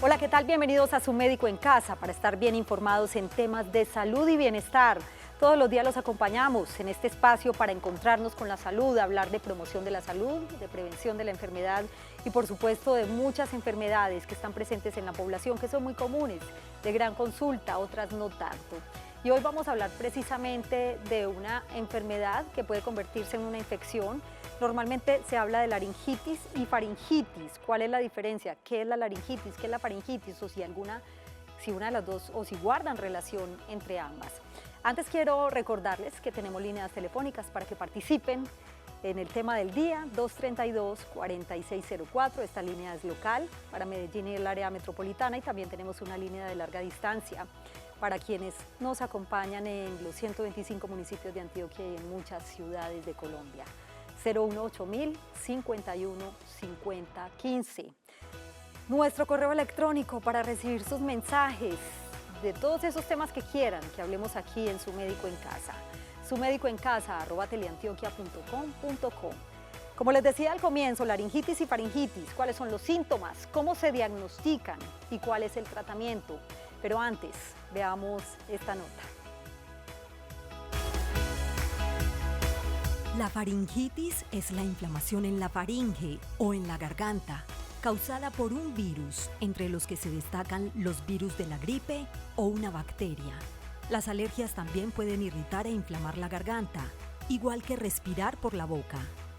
Hola, ¿qué tal? Bienvenidos a Su Médico en Casa para estar bien informados en temas de salud y bienestar. Todos los días los acompañamos en este espacio para encontrarnos con la salud, hablar de promoción de la salud, de prevención de la enfermedad y por supuesto de muchas enfermedades que están presentes en la población que son muy comunes, de gran consulta, otras no tanto. Y hoy vamos a hablar precisamente de una enfermedad que puede convertirse en una infección. Normalmente se habla de laringitis y faringitis. ¿Cuál es la diferencia? ¿Qué es la laringitis? ¿Qué es la faringitis? O si una de las dos o si guardan relación entre ambas. Antes quiero recordarles que tenemos líneas telefónicas para que participen en el tema del día, 232-4604. Esta línea es local para Medellín y el área metropolitana y también tenemos una línea de larga distancia para quienes nos acompañan en los 125 municipios de Antioquia y en muchas ciudades de Colombia. 018 51 50 15. Nuestro correo electrónico para recibir sus mensajes de todos esos temas que quieran que hablemos aquí en Su Médico en Casa. sumedicoencasa@teleantioquia.com.co. Como les decía al comienzo, laringitis y faringitis, ¿cuáles son los síntomas? ¿Cómo se diagnostican? ¿Y cuál es el tratamiento? Pero antes, veamos esta nota. La faringitis es la inflamación en la faringe o en la garganta, causada por un virus, entre los que se destacan los virus de la gripe o una bacteria. Las alergias también pueden irritar e inflamar la garganta, igual que respirar por la boca,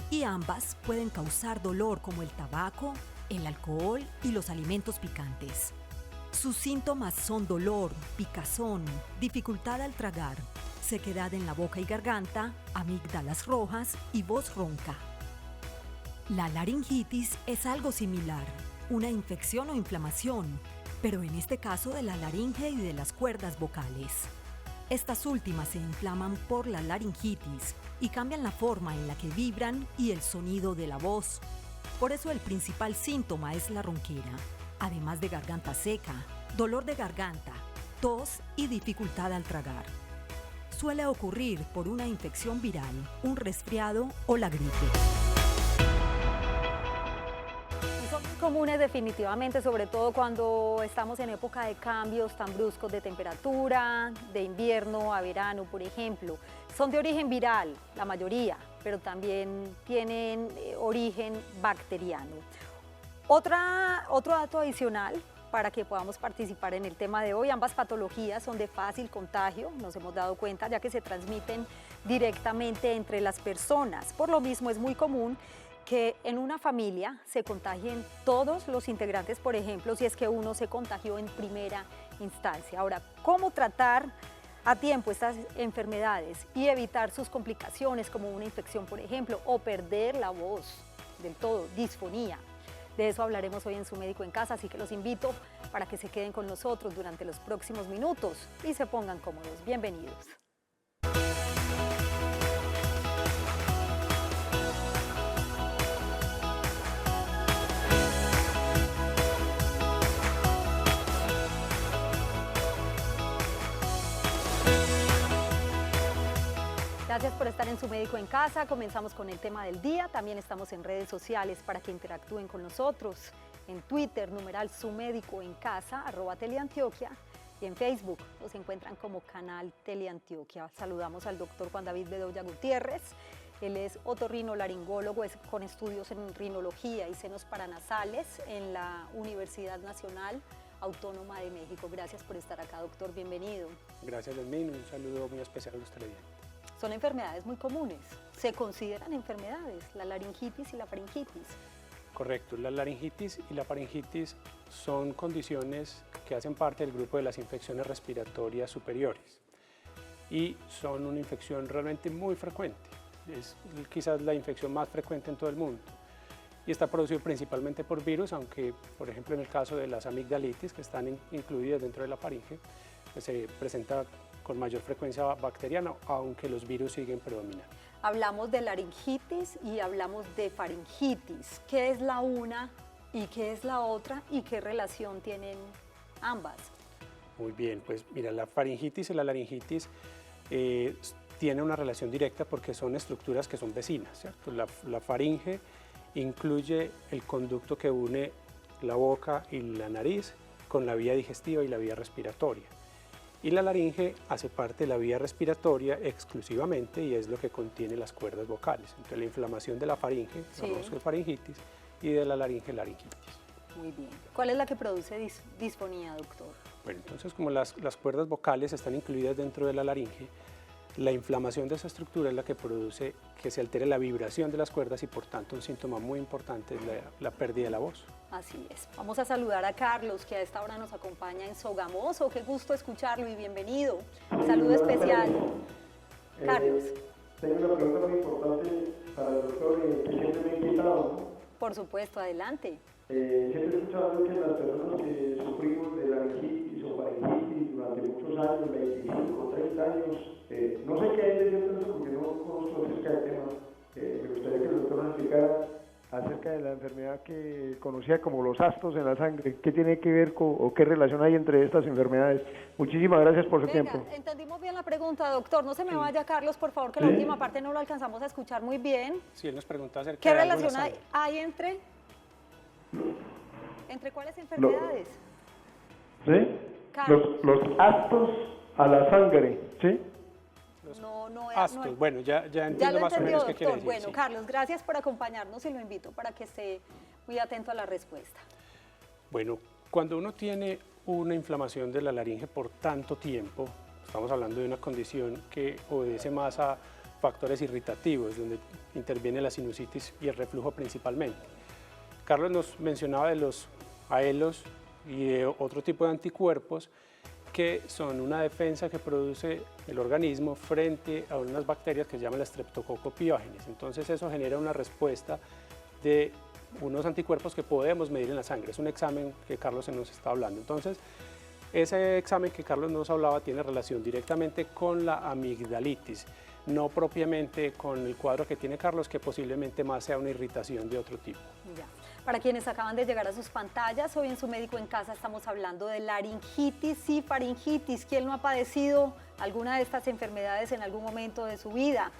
y ambas pueden causar dolor como el tabaco, el alcohol y los alimentos picantes. Sus síntomas son dolor, picazón, dificultad al tragar, sequedad en la boca y garganta, amígdalas rojas y voz ronca. La laringitis es algo similar, una infección o inflamación, pero en este caso de la laringe y de las cuerdas vocales. Estas últimas se inflaman por la laringitis y cambian la forma en la que vibran y el sonido de la voz. Por eso el principal síntoma es la ronquera, además de garganta seca, dolor de garganta, tos y dificultad al tragar. Suele ocurrir por una infección viral, un resfriado o la gripe. Son muy comunes definitivamente, sobre todo cuando estamos en época de cambios tan bruscos de temperatura, de invierno a verano, por ejemplo. Son de origen viral, la mayoría, pero también tienen origen bacteriano. Otro dato adicional para que podamos participar en el tema de hoy, ambas patologías son de fácil contagio, nos hemos dado cuenta, ya que se transmiten directamente entre las personas. Por lo mismo es muy común que en una familia se contagien todos los integrantes, por ejemplo, si es que uno se contagió en primera instancia. Ahora, ¿cómo tratar a tiempo estas enfermedades y evitar sus complicaciones como una infección, por ejemplo, o perder la voz del todo, disfonía? De eso hablaremos hoy en Su Médico en Casa, así que los invito para que se queden con nosotros durante los próximos minutos y se pongan cómodos. Bienvenidos. Gracias por estar en Su Médico en Casa. Comenzamos con el tema del día. También estamos en redes sociales para que interactúen con nosotros. En Twitter, numeral Su Médico en Casa, @Teleantioquia. Y en Facebook nos encuentran como Canal Teleantioquia. Saludamos al doctor Juan David Bedoya Gutiérrez. Él es otorrinolaringólogo con estudios en rinología y senos paranasales en la Universidad Nacional Autónoma de México. Gracias por estar acá, doctor. Bienvenido. Gracias, Yasmín. Un saludo muy especial a los televidentes. Son enfermedades muy comunes, se consideran enfermedades, la laringitis y la faringitis. Correcto, la laringitis y la faringitis son condiciones que hacen parte del grupo de las infecciones respiratorias superiores y son una infección realmente muy frecuente, es quizás la infección más frecuente en todo el mundo y está producido principalmente por virus, aunque por ejemplo en el caso de las amigdalitis que están incluidas dentro de la faringe, pues se presenta con mayor frecuencia bacteriana, aunque los virus siguen predominando. Hablamos de laringitis y hablamos de faringitis. ¿Qué es la una y qué es la otra y qué relación tienen ambas? Muy bien, pues mira, la faringitis y la laringitis tienen una relación directa porque son estructuras que son vecinas, ¿cierto? La faringe incluye el conducto que une la boca y la nariz con la vía digestiva y la vía respiratoria. Y la laringe hace parte de la vía respiratoria exclusivamente y es lo que contiene las cuerdas vocales. Entonces la inflamación de la faringe, Sí. la faringitis, y de la laringe, laringitis. Muy bien. ¿Cuál es la que produce disfonía, doctor? Bueno, entonces como las cuerdas vocales están incluidas dentro de la laringe, la inflamación de esa estructura es la que produce que se altere la vibración de las cuerdas y por tanto un síntoma muy importante es la pérdida de la voz. Así es. Vamos a saludar a Carlos, que a esta hora nos acompaña en Sogamoso. Qué gusto escucharlo y bienvenido. Saludo especial. Carlos. Tengo una pregunta muy importante para el doctor que siempre me ha inquietado, ¿no? Por supuesto, adelante. Siempre he escuchado que las personas que sufrimos de laringitis o faringitis durante muchos años, 25, 30 años, no sé qué hay de cierto en eso porque no conozco acerca del tema. Me gustaría que el doctor nos explicara acerca de la enfermedad que conocía como los astos en la sangre. ¿Qué tiene que ver o qué relación hay entre estas enfermedades? Muchísimas gracias por su tiempo. Entendimos bien la pregunta, doctor. No se me vaya, Carlos, por favor, que la última parte no lo alcanzamos a escuchar muy bien. Sí, él nos preguntó acerca ¿Qué de algo en la relación sangre. hay entre cuáles enfermedades? ¿Sí? Carlos. Los astos a la sangre, ¿sí? No, Astos, no, bueno, ya ya entiendo lo más o entendió, menos qué quiere doctor. decir. Bueno, sí. Carlos, gracias por acompañarnos y lo invito para que esté muy atento a la respuesta. Bueno, cuando uno tiene una inflamación de la laringe por tanto tiempo, estamos hablando de una condición que obedece más a factores irritativos, donde interviene la sinusitis y el reflujo principalmente. Carlos nos mencionaba de los aelos y de otro tipo de anticuerpos que son una defensa que produce el organismo frente a unas bacterias que se llaman las Streptococcus pyogenes. Entonces eso genera una respuesta de unos anticuerpos que podemos medir en la sangre. Es un examen que Carlos nos está hablando. Entonces, ese examen que Carlos nos hablaba tiene relación directamente con la amigdalitis, no propiamente con el cuadro que tiene Carlos, que posiblemente más sea una irritación de otro tipo. Ya. Para quienes acaban de llegar a sus pantallas, hoy en Su Médico en Casa estamos hablando de laringitis y faringitis. ¿Quién no ha padecido alguna de estas enfermedades en algún momento de su vida?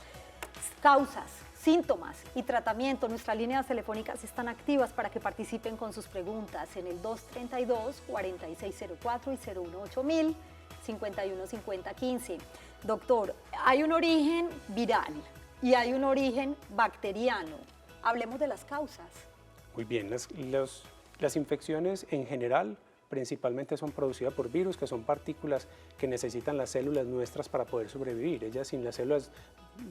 Causas, síntomas y tratamiento. Nuestras líneas telefónicas están activas para que participen con sus preguntas en el 232-4604 y 018000 515015. Doctor, hay un origen viral y hay un origen bacteriano. Hablemos de las causas. Muy bien, las infecciones en general principalmente son producidas por virus, que son partículas que necesitan las células nuestras para poder sobrevivir. Ellas sin las células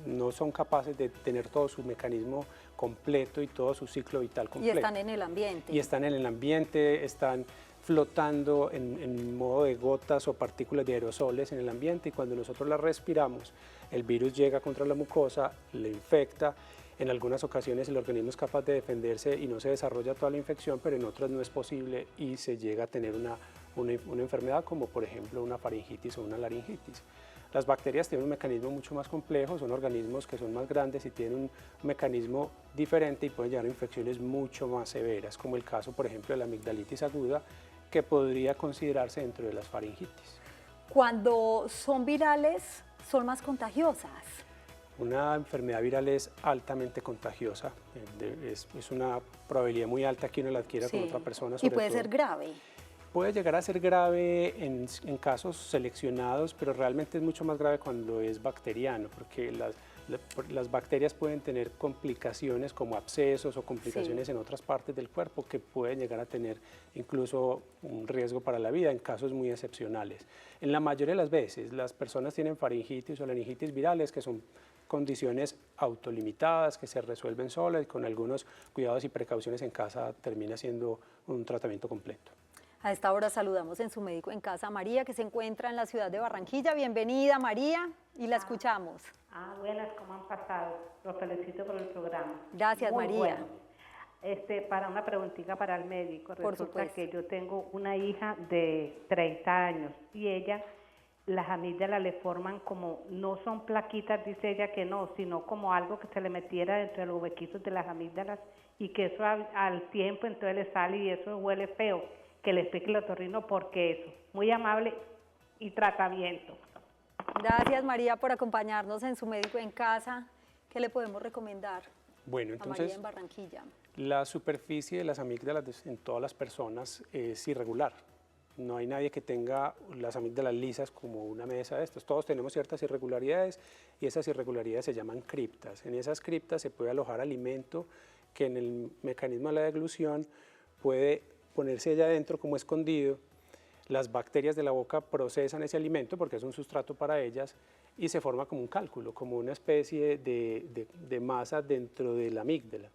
no son capaces de tener todo su mecanismo completo y todo su ciclo vital completo. Y están en el ambiente. Y están en el ambiente, están flotando en modo de gotas o partículas de aerosoles en el ambiente y cuando nosotros las respiramos, el virus llega contra la mucosa, le infecta. En algunas ocasiones el organismo es capaz de defenderse y no se desarrolla toda la infección, pero en otras no es posible y se llega a tener una enfermedad como por ejemplo una faringitis o una laringitis. Las bacterias tienen un mecanismo mucho más complejo, son organismos que son más grandes y tienen un mecanismo diferente y pueden llevar a infecciones mucho más severas, como el caso por ejemplo de la amigdalitis aguda, que podría considerarse dentro de las faringitis. Cuando son virales, son más contagiosas. Una enfermedad viral es altamente contagiosa, es una probabilidad muy alta que uno la adquiera con otra persona. Y puede ser grave. Puede llegar a ser grave en casos seleccionados, pero realmente es mucho más grave cuando es bacteriano, porque las bacterias pueden tener complicaciones como abscesos o complicaciones en otras partes del cuerpo que pueden llegar a tener incluso un riesgo para la vida en casos muy excepcionales. En la mayoría de las veces las personas tienen faringitis o laringitis virales que son condiciones autolimitadas que se resuelven solas y con algunos cuidados y precauciones en casa termina siendo un tratamiento completo. A esta hora saludamos en Su Médico en Casa a María, que se encuentra en la ciudad de Barranquilla. Bienvenida, María, y la escuchamos. Buenas, ¿cómo han pasado? Los felicito por el programa. Gracias, Muy María. bueno. Para una preguntita para el médico. Por Resulta supuesto. que yo tengo una hija de 30 años y ella, las amígdalas le forman como, no son plaquitas, dice ella que no, sino como algo que se le metiera dentro de los huequitos de las amígdalas y que eso al tiempo entonces le sale y eso huele feo. Que le explique el otorrino porque eso. Muy amable y tratamiento. Gracias, María, por acompañarnos en Su Médico en Casa. ¿Qué le podemos recomendar Bueno, a María entonces en Barranquilla? la superficie de las amígdalas en todas las personas es irregular. no hay nadie que tenga las amígdalas lisas como una mesa de estos. Todos tenemos ciertas irregularidades y esas irregularidades se llaman criptas. En esas criptas se puede alojar alimento que en el mecanismo de la deglución puede ponerse allá adentro como escondido. Las bacterias de la boca procesan ese alimento porque es un sustrato para ellas y se forma como un cálculo, como una especie de masa dentro de la amígdala.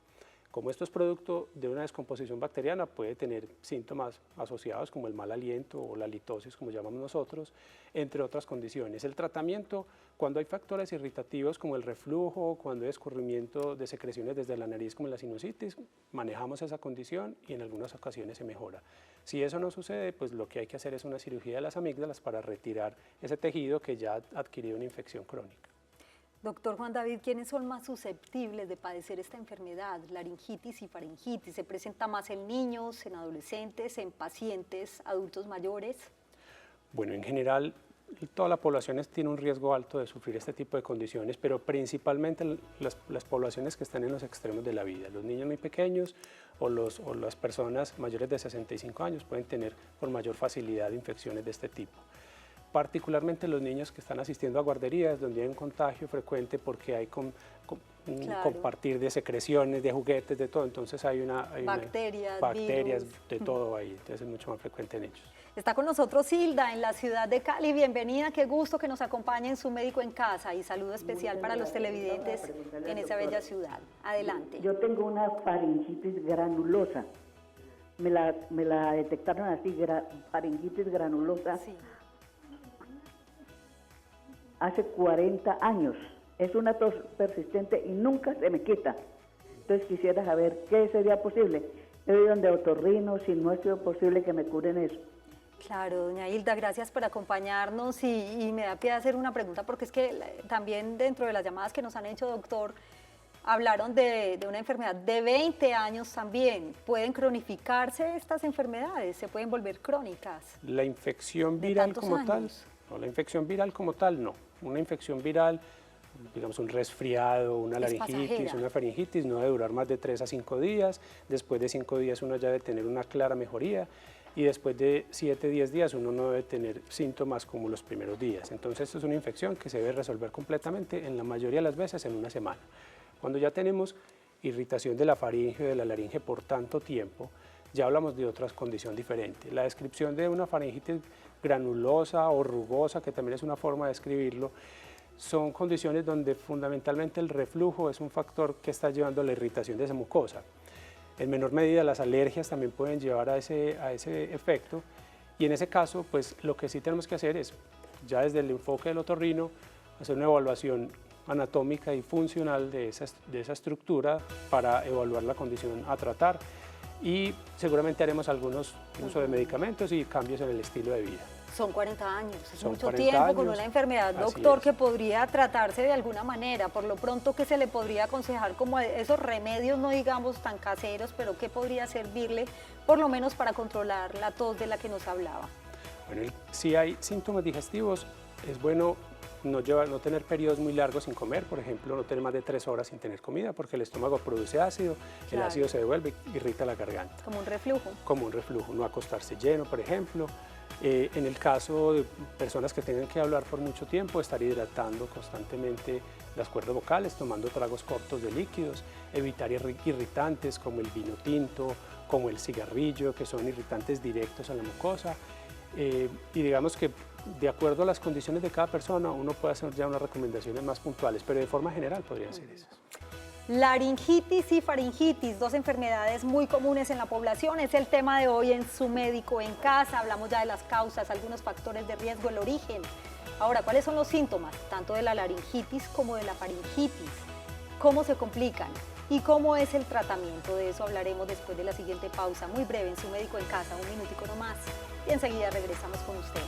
Como esto es producto de una descomposición bacteriana, puede tener síntomas asociados como el mal aliento o la litosis, como llamamos nosotros, entre otras condiciones. El tratamiento, cuando hay factores irritativos como el reflujo, cuando hay escurrimiento de secreciones desde la nariz como la sinusitis, manejamos esa condición y en algunas ocasiones se mejora. Si eso no sucede, pues lo que hay que hacer es una cirugía de las amígdalas para retirar ese tejido que ya ha adquirido una infección crónica. Doctor Juan David, ¿quiénes son más susceptibles de padecer esta enfermedad, laringitis y faringitis? ¿Se presenta más en niños, en adolescentes, en pacientes adultos mayores? Bueno, en general, toda la población tiene un riesgo alto de sufrir este tipo de condiciones, pero principalmente las poblaciones que están en los extremos de la vida. Los niños muy pequeños o las personas mayores de 65 años pueden tener con mayor facilidad infecciones de este tipo. Particularmente los niños que están asistiendo a guarderías donde hay un contagio frecuente porque hay un compartir de secreciones, de juguetes, de todo, entonces hay bacterias, virus, de todo ahí, entonces es mucho más frecuente en ellos. Está con nosotros Hilda en la ciudad de Cali, bienvenida, qué gusto que nos acompañe en Su Médico en Casa y saludo especial para los televidentes en esa bella ciudad. Adelante. Yo tengo una faringitis granulosa, me la detectaron así, faringitis granulosa. Sí. Hace 40 años. Es una tos persistente y nunca se me quita. Entonces quisiera saber qué sería posible. He ido donde otorrino, si no ha sido posible que me curen eso. Claro, doña Hilda, gracias por acompañarnos y me da pie de hacer una pregunta porque es que también dentro de las llamadas que nos han hecho, doctor, hablaron de una enfermedad de 20 años también. ¿Pueden cronificarse estas enfermedades? ¿Se pueden volver crónicas? La infección viral como tal, no, la infección viral como tal no. Una infección viral, digamos un resfriado, una laringitis, una faringitis, no debe durar más de 3 a 5 días. Después de 5 días uno ya debe tener una clara mejoría y después de 7 a 10 días uno no debe tener síntomas como los primeros días. Entonces esto es una infección que se debe resolver completamente en la mayoría de las veces en una semana. Cuando ya tenemos irritación de la faringe o de la laringe por tanto tiempo, ya hablamos de otra condición diferente. La descripción de una faringitis granulosa o rugosa, que también es una forma de describirlo, son condiciones donde fundamentalmente el reflujo es un factor que está llevando a la irritación de esa mucosa. En menor medida las alergias también pueden llevar a ese efecto y en ese caso pues lo que sí tenemos que hacer es, ya desde el enfoque del otorrino, hacer una evaluación anatómica y funcional de esa estructura para evaluar la condición a tratar y seguramente haremos algunos uso de medicamentos y cambios en el estilo de vida. Son 40 años, es Son mucho 40 tiempo años, con una enfermedad, doctor, es. que podría tratarse de alguna manera. Por lo pronto, ¿qué se le podría aconsejar como esos remedios, no digamos tan caseros, pero qué podría servirle por lo menos para controlar la tos de la que nos hablaba? Bueno, si hay síntomas digestivos, es bueno no tener periodos muy largos sin comer, por ejemplo, no tener más de 3 horas sin tener comida, porque el estómago produce ácido, el ácido se devuelve y irrita la garganta. Como un reflujo. Como un reflujo, no acostarse lleno, por ejemplo. En el caso de personas que tengan que hablar por mucho tiempo, estar hidratando constantemente las cuerdas vocales, tomando tragos cortos de líquidos, evitar irritantes como el vino tinto, como el cigarrillo, que son irritantes directos a la mucosa. Y digamos que de acuerdo a las condiciones de cada persona, uno puede hacer ya unas recomendaciones más puntuales, pero de forma general podrían ser esas. Laringitis y faringitis, dos enfermedades muy comunes en la población, es el tema de hoy en Su Médico en Casa. Hablamos ya de las causas, algunos factores de riesgo, el origen. Ahora, ¿cuáles son los síntomas, tanto de la laringitis como de la faringitis? ¿Cómo se complican? ¿Y cómo es el tratamiento? De eso hablaremos después de la siguiente pausa, muy breve en Su Médico en Casa, un minutico nomás. Y enseguida regresamos con ustedes.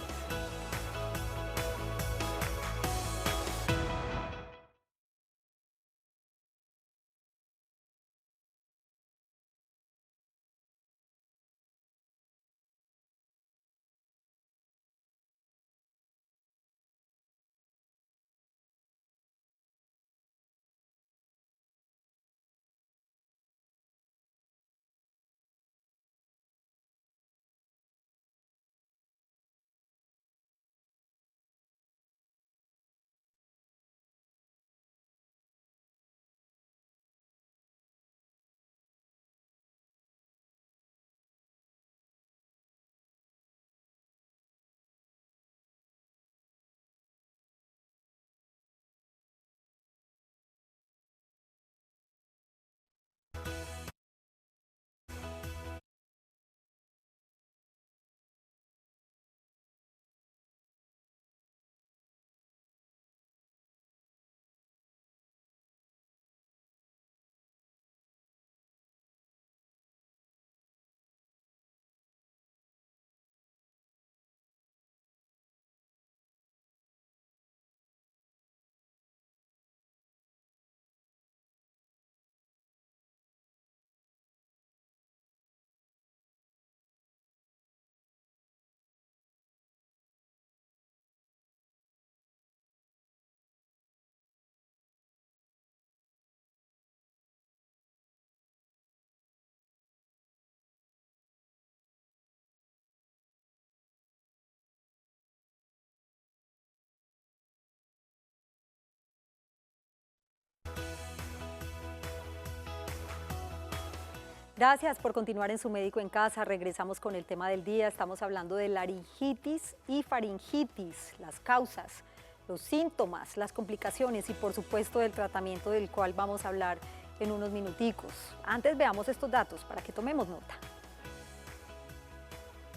Gracias por continuar en Su Médico en Casa. Regresamos con el tema del día. Estamos hablando de laringitis y faringitis, las causas, los síntomas, las complicaciones y por supuesto del tratamiento del cual vamos a hablar en unos minuticos. Antes veamos estos datos para que tomemos nota.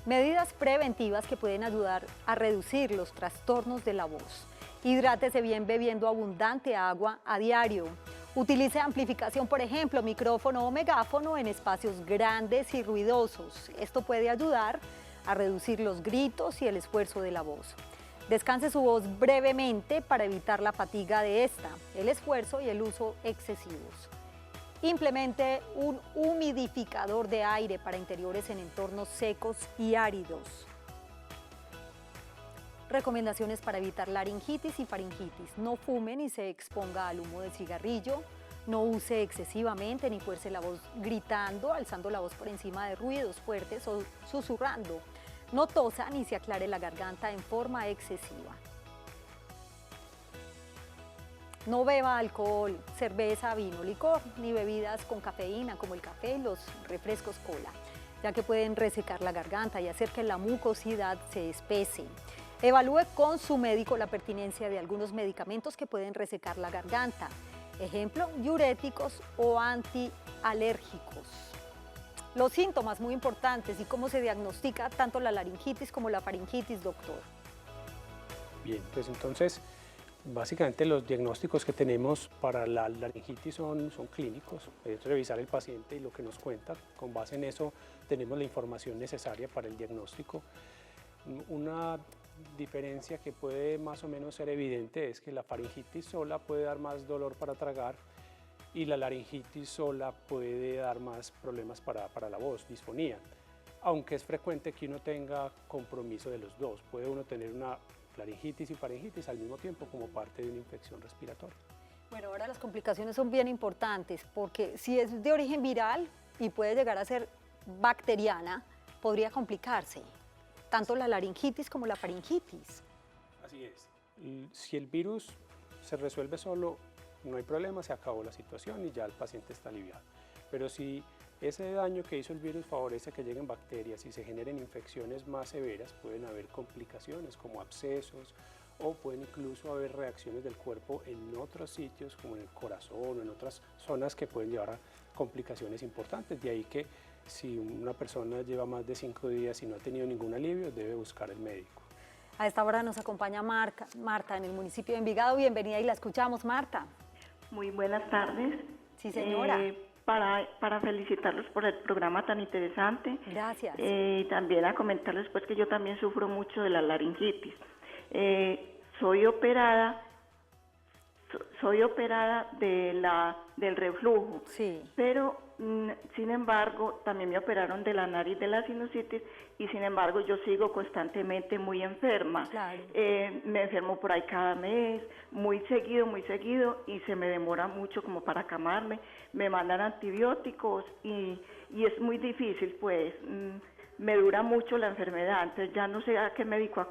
Medidas preventivas que pueden ayudar a reducir los trastornos de la voz. Hidrátese bien bebiendo abundante agua a diario. Utilice amplificación, por ejemplo, micrófono o megáfono en espacios grandes y ruidosos. Esto puede ayudar a reducir los gritos y el esfuerzo de la voz. Descanse su voz brevemente para evitar la fatiga de esta, el esfuerzo y el uso excesivos. Implemente un humidificador de aire para interiores en entornos secos y áridos. Recomendaciones para evitar laringitis y faringitis. No fume ni se exponga al humo de cigarrillo. No use excesivamente ni fuerce la voz gritando, alzando la voz por encima de ruidos fuertes o susurrando. No tosa ni se aclare la garganta en forma excesiva. No beba alcohol, cerveza, vino, licor, ni bebidas con cafeína como el café y los refrescos cola, ya que pueden resecar la garganta y hacer que la mucosidad se espese. Evalúe con su médico la pertinencia de algunos medicamentos que pueden resecar la garganta. Ejemplo, diuréticos o antialérgicos. Los síntomas muy importantes y cómo se diagnostica tanto la laringitis como la faringitis, doctor. Bien, pues entonces, básicamente los diagnósticos que tenemos para la laringitis son clínicos. Es revisar el paciente y lo que nos cuenta. Con base en eso tenemos la información necesaria para el diagnóstico. Una diferencia que puede más o menos ser evidente es que la faringitis sola puede dar más dolor para tragar y la laringitis sola puede dar más problemas para la voz, disfonía. Aunque es frecuente que uno tenga compromiso de los dos. Puede uno tener una laringitis y faringitis al mismo tiempo como parte de una infección respiratoria. Bueno, ahora las complicaciones son bien importantes porque si es de origen viral y puede llegar a ser bacteriana, podría complicarse tanto la laringitis como la faringitis. Así es. Si el virus se resuelve solo, no hay problema, se acabó la situación y ya el paciente está aliviado. Pero si ese daño que hizo el virus favorece que lleguen bacterias y se generen infecciones más severas, pueden haber complicaciones como abscesos o pueden incluso haber reacciones del cuerpo en otros sitios como en el corazón o en otras zonas que pueden llevar a complicaciones importantes. De ahí que si una persona lleva más de 5 días y no ha tenido ningún alivio, debe buscar el médico. A esta hora nos acompaña Marta en el municipio de Envigado. Bienvenida y la escuchamos, Marta. Muy buenas tardes. Sí, señora. Para felicitarlos por el programa tan interesante. Gracias. Y también a comentarles pues que yo también sufro mucho de la laringitis. Soy operada del reflujo, sí. Pero sin embargo también me operaron de la nariz de la sinusitis y sin embargo yo sigo constantemente muy enferma. Claro. Me enfermo por ahí cada mes, muy seguido y se me demora mucho como para acamarme, me mandan antibióticos y es muy difícil pues. Me dura mucho la enfermedad, entonces ya no sé a qué médico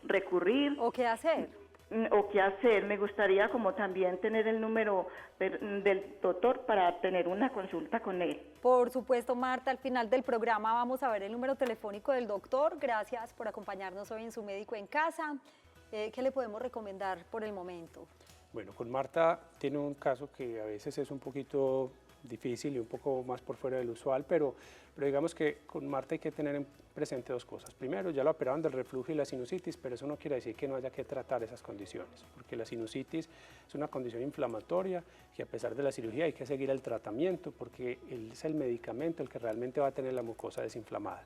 recurrir. ¿O qué hacer? Me gustaría como también tener el número del doctor para tener una consulta con él. Por supuesto, Marta, al final del programa vamos a ver el número telefónico del doctor. Gracias por acompañarnos hoy en Su Médico en Casa. ¿Qué le podemos recomendar por el momento? Bueno, con Marta tiene un caso que a veces es un poquito difícil y un poco más por fuera del usual, pero digamos que con Marta hay que tener en presente dos cosas. Primero, ya lo operaron del reflujo y la sinusitis, pero eso no quiere decir que no haya que tratar esas condiciones, porque la sinusitis es una condición inflamatoria que a pesar de la cirugía hay que seguir el tratamiento porque es el medicamento el que realmente va a tener la mucosa desinflamada.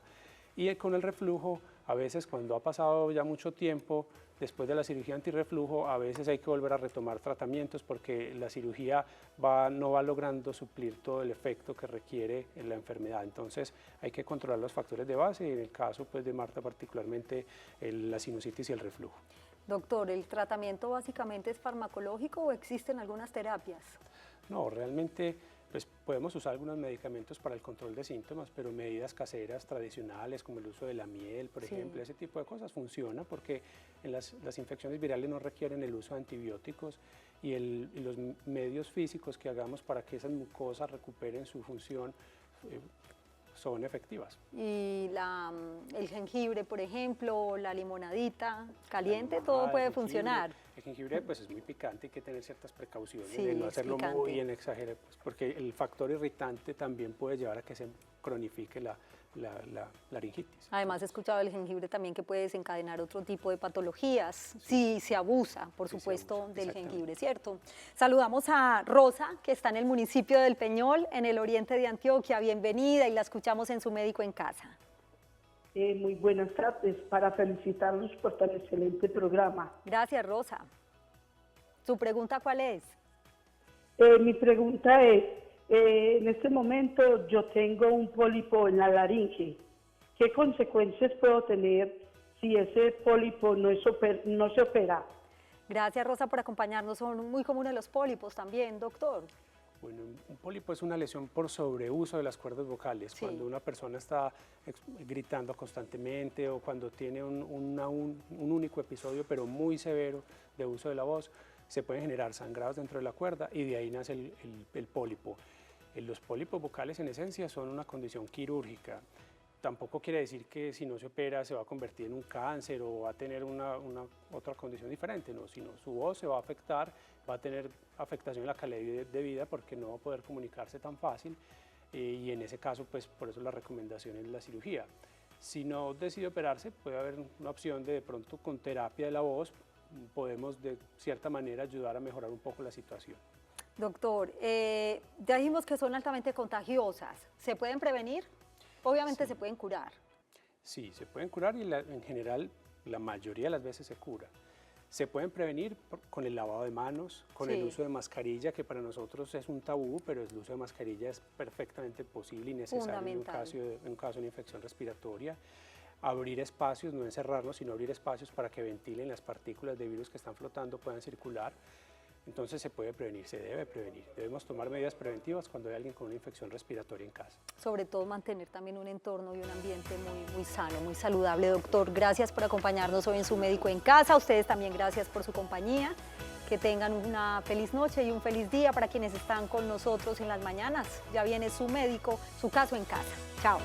Y con el reflujo, a veces cuando ha pasado ya mucho tiempo, después de la cirugía antirreflujo, a veces hay que volver a retomar tratamientos porque la cirugía no va logrando suplir todo el efecto que requiere en la enfermedad. Entonces hay que controlar los factores de base y en el caso pues, de Marta particularmente la sinusitis y el reflujo. Doctor, ¿el tratamiento básicamente es farmacológico o existen algunas terapias? No, realmente pues podemos usar algunos medicamentos para el control de síntomas, pero medidas caseras tradicionales como el uso de la miel, por ejemplo, ese tipo de cosas funciona porque en las infecciones virales no requieren el uso de antibióticos y los medios físicos que hagamos para que esas mucosas recuperen su función son efectivas. Y el jengibre, por ejemplo, la limonadita caliente, La todo limonada, puede el jengibre. funcionar. El jengibre pues es muy picante, hay que tener ciertas precauciones Sí, de no es hacerlo picante. muy en exagero, pues, porque el factor irritante también puede llevar a que se cronifique la laringitis. Además, he escuchado el jengibre también que puede desencadenar otro tipo de patologías, si se abusa, por Si se supuesto, abusa, del exactamente. jengibre, ¿cierto? Saludamos a Rosa, que está en el municipio del Peñol, en el oriente de Antioquia. Bienvenida y la escuchamos en Su Médico en Casa. Muy buenas tardes, para felicitarlos por tan excelente programa. Gracias, Rosa. ¿Su pregunta cuál es? Mi pregunta es, en este momento yo tengo un pólipo en la laringe. ¿Qué consecuencias puedo tener si ese pólipo no se opera? Gracias, Rosa, por acompañarnos. Son muy comunes los pólipos también, doctor. Bueno, un pólipo es una lesión por sobreuso de las cuerdas vocales. Sí. Cuando una persona está gritando constantemente o cuando tiene un único episodio, pero muy severo de uso de la voz, se pueden generar sangrados dentro de la cuerda y de ahí nace el pólipo. Los pólipos vocales en esencia son una condición quirúrgica. Tampoco quiere decir que si no se opera se va a convertir en un cáncer o va a tener otra condición diferente, no, sino su voz se va a afectar, va a tener afectación en la calidad de vida porque no va a poder comunicarse tan fácil y en ese caso, pues por eso la recomendación es la cirugía. Si no decide operarse, puede haber una opción de pronto con terapia de la voz, podemos de cierta manera ayudar a mejorar un poco la situación. Doctor, ya dijimos que son altamente contagiosas. ¿Se pueden prevenir? Obviamente Sí. se pueden curar. Sí, se pueden curar y en general la mayoría de las veces se cura. Se pueden prevenir con el lavado de manos, con el Sí. uso de mascarilla, que para nosotros es un tabú, pero el uso de mascarilla es perfectamente posible y necesario en un Fundamental. caso de una infección respiratoria. Abrir espacios, no encerrarnos, sino abrir espacios para que ventilen las partículas de virus que están flotando, puedan circular. Entonces se puede prevenir, se debe prevenir. Debemos tomar medidas preventivas cuando hay alguien con una infección respiratoria en casa. Sobre todo mantener también un entorno y un ambiente muy sano, muy saludable. Doctor, gracias por acompañarnos hoy en Su Médico en Casa. A ustedes también gracias por su compañía. Que tengan una feliz noche y un feliz día para quienes están con nosotros en las mañanas. Ya viene Su Médico, su caso en casa. Chao.